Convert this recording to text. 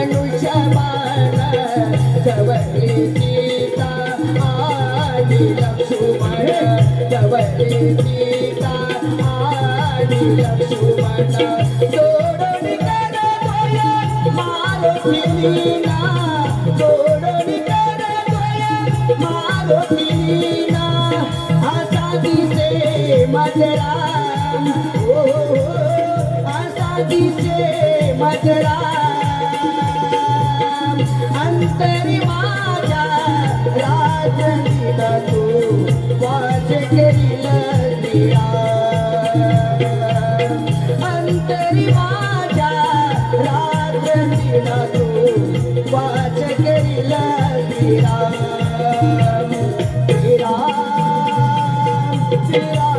धनुष्यबाण जवळी सीता आणि लक्ष्मण जवळी सीता आणि लक्ष्मण सोडून कर गोया मारुतीना सोडून कर गोया मारुतीना असा दिसे मजरा असा दिसे मजरा अंतरी माझ्या राजनीला तू वाच करील दिया अंतरी माझ्या राजनीला तू वाच करील दिया श्रीराम श्रीराम